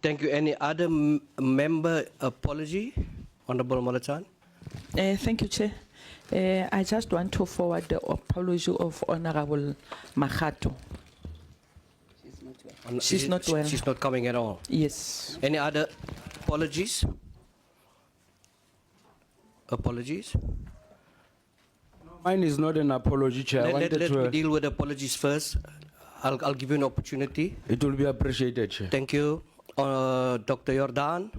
Thank you. Any other member apology? Honorable Molachan? Thank you, Chair. I just want to forward the apology of Honorable Mahato. She's not well. She's not coming at all. Yes. Any other apologies? Apologies? Mine is not an apology, Chair. Let me deal with apologies first. I'll give you an opportunity. It will be appreciated, Chair. Thank you. Dr. Jordan,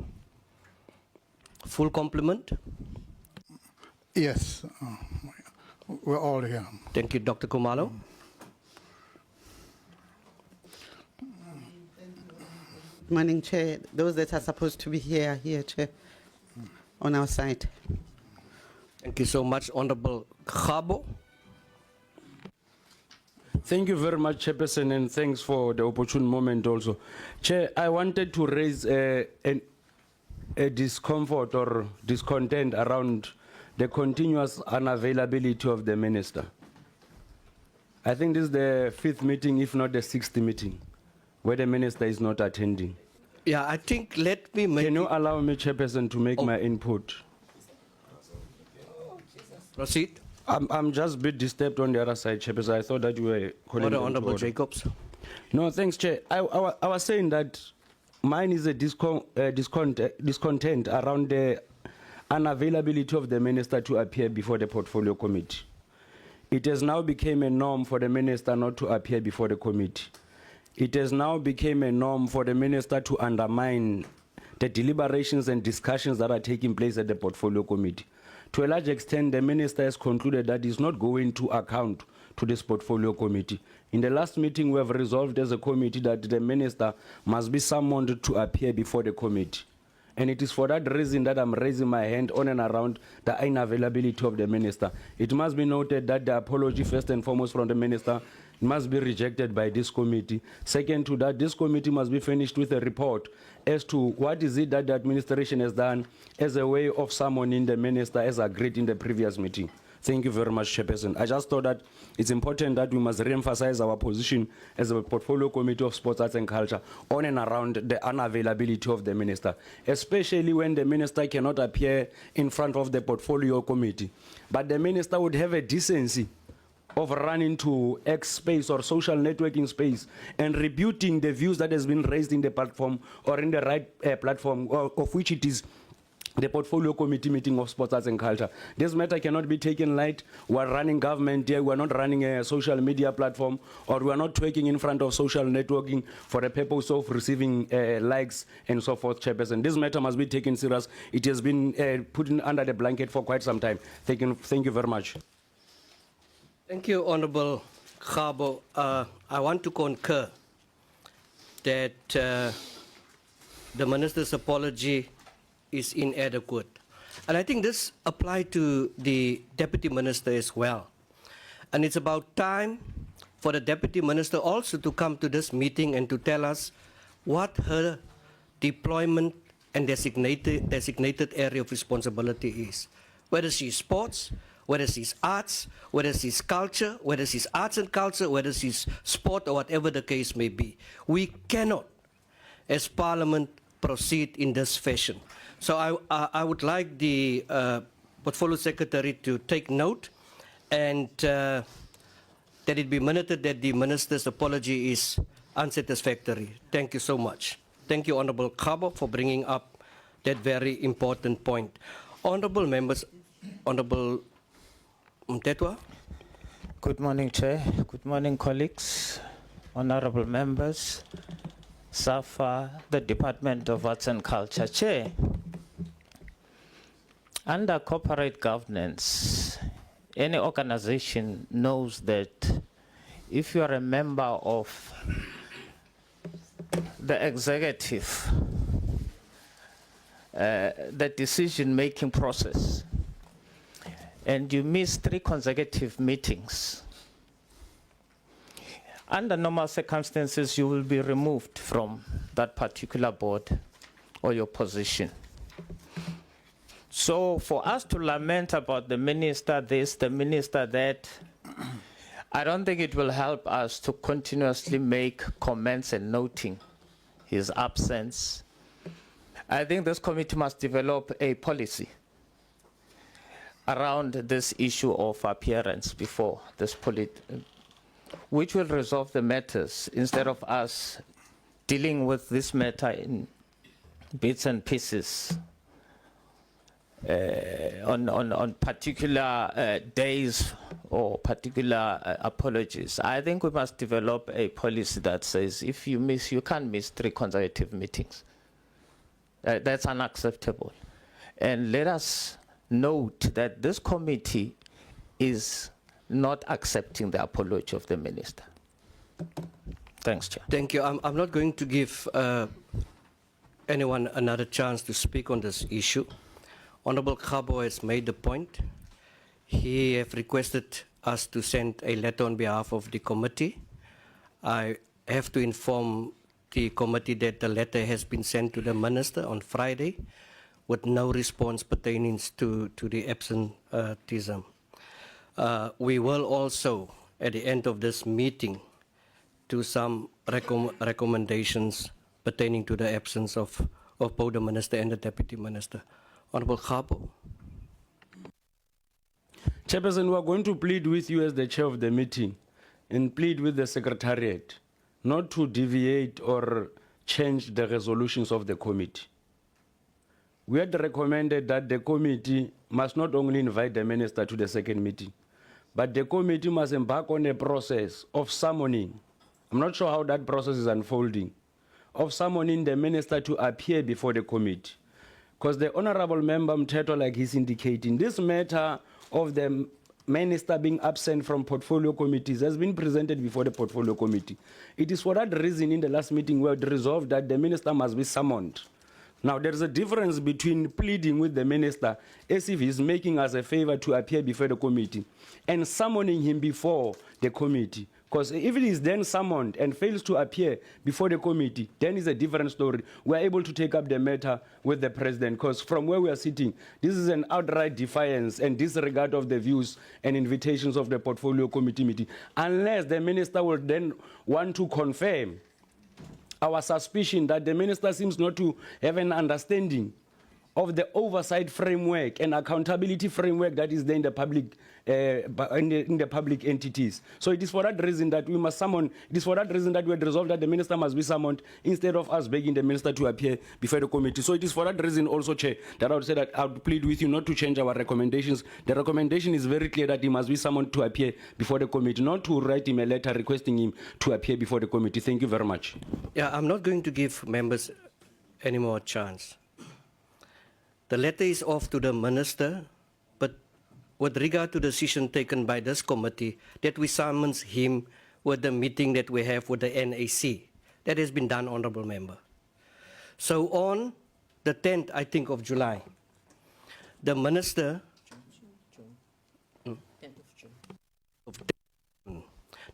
full compliment. Yes, we're all here. Thank you, Dr. Kumalo. Morning, Chair. Those that are supposed to be here are here, Chair, on our side. Thank you so much, Honorable Khabo. Thank you very much, Chairperson, and thanks for the opportune moment also. Chair, I wanted to raise a discomfort or discontent around the continuous unavailability of the minister. I think this is the 5th meeting, if not the 6th meeting, where the minister is not attending. Yeah, I think let me make... Can you allow me, Chairperson, to make my input? Proceed. I'm just a bit disturbed on the other side, Chairperson. I thought that you were calling Order, Honorable Jacobs. No, thanks, Chair. I was saying that mine is a discontent around the unavailability of the minister to appear before the portfolio committee. It has now become a norm for the minister not to appear before the committee. It has now become a norm for the minister to undermine the deliberations and discussions that are taking place at the portfolio committee. To a large extent, the minister has concluded that he's not going to account to this portfolio committee. In the last meeting, we have resolved as a committee that the minister must be summoned to appear before the committee. And it is for that reason that I'm raising my hand on and around the unavailability of the minister. It must be noted that the apology, first and foremost, from the minister must be rejected by this committee. Second to that, this committee must be finished with a report as to what is it that the administration has done as a way of summoning the minister as agreed in the previous meeting. Thank you very much, Chairperson. I just thought that it's important that we must re-emphasize our position as a portfolio committee of sports, arts and culture on and around the unavailability of the minister, especially when the minister cannot appear in front of the portfolio committee. But the minister would have a decency of running to X space or social networking space and rebuting the views that has been raised in the platform or in the right platform of which it is the portfolio committee meeting of sports, arts and culture. This matter cannot be taken light. We're running government here. We're not running a social media platform, or we're not twerking in front of social networking for the purpose of receiving likes and so forth, Chairperson. This matter must be taken serious. It has been put under the blanket for quite some time. Thank you very much. Thank you, Honorable Khabo. I want to concur that the minister's apology is inadequate. And I think this applies to the Deputy Minister as well. And it's about time for the Deputy Minister also to come to this meeting and to tell us what her deployment and designated area of responsibility is. Whether she's sports, whether she's arts, whether she's culture, whether she's arts and culture, whether she's sport, or whatever the case may be. We cannot, as Parliament, proceed in this fashion. So I would like the Portfolio Secretary to take note and that it be minuted that the Minister's apology is unsatisfactory. Thank you so much. Thank you, Honourable Khabo, for bringing up that very important point. Honourable members, Honourable Mtetwa. Good morning, Chair. Good morning, colleagues, honourable members, SAFA, the Department of Arts and Culture. Chair, under corporate governance, any organization knows that if you are a member of the executive, the decision-making process, and you miss 3 consecutive meetings, under normal circumstances, you will be removed from that particular board or your position. So for us to lament about the minister this, the minister that, I don't think it will help us to continuously make comments and noting his absence I think this committee must develop a policy around this issue of appearance before this which will resolve the matters instead of us dealing with this matter in bits and pieces on particular days or particular apologies. I think we must develop a policy that says if you miss, you can't miss 3 consecutive meetings. That's unacceptable. And let us note that this committee is not accepting the apology of the minister. Thanks, Chair. Thank you. I'm not going to give anyone another chance to speak on this issue. Honorable Khabo has made the point. He have requested us to send a letter on behalf of the committee. I have to inform the committee that the letter has been sent to the minister on Friday with no response pertaining to the absenteeism. We will also, at the end of this meeting, do some recommendations pertaining to the absence of both the minister and the deputy minister. Honorable Khabo. Chairperson, we are going to plead with you as the chair of the meeting and plead with the secretariat not to deviate or change the resolutions of the committee. We had recommended that the committee must not only invite the minister to the second meeting, but the committee must embark on a process of summoning. I'm not sure how that process is unfolding, of summoning the minister to appear before the committee. Because the Honorable Member Mteto, like he's indicating, this matter of the minister being absent from portfolio committees has been presented before the portfolio committee. It is for that reason in the last meeting we had resolved that the minister must be summoned. Now, there's a difference between pleading with the minister as if he's making us a favor to appear before the committee and summoning him before the committee. Because if he is then summoned and fails to appear before the committee, then it's a different story. We're able to take up the matter with the president, because from where we are sitting, this is an outright defiance and disregard of the views and invitations of the portfolio committee meeting, unless the minister will then want to confirm our suspicion that the minister seems not to have an understanding of the oversight framework and accountability framework that is there in the public in the public entities. So it is for that reason that we must summon, it is for that reason that we had resolved that the minister must be summoned instead of us begging the minister to appear before the committee. So it is for that reason also, Chair, that I would say that I would plead with you not to change our recommendations. The recommendation is very clear that he must be summoned to appear before the committee, not to write him a letter requesting him to appear before the committee. Thank you very much. Yeah, I'm not going to give members any more chance. The letter is off to the minister, but with regard to the decision taken by this committee that we summons him with the meeting that we have with the NAC, that has been done, Honourable Member. So on the 10th, I think, of July, the minister,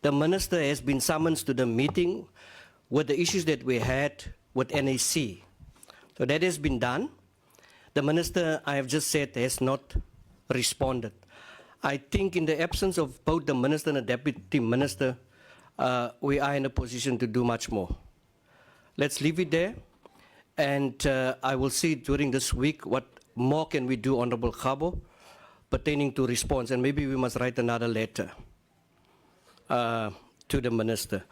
the minister has been summoned to the meeting with the issues that we had with NAC. So that has been done. The minister, I have just said, has not responded. I think in the absence of both the minister and the deputy minister, we are in a position to do much more. Let's leave it there, and I will see during this week what more can we do, Honorable Khabo, pertaining to response, and maybe we must write another letter to the minister.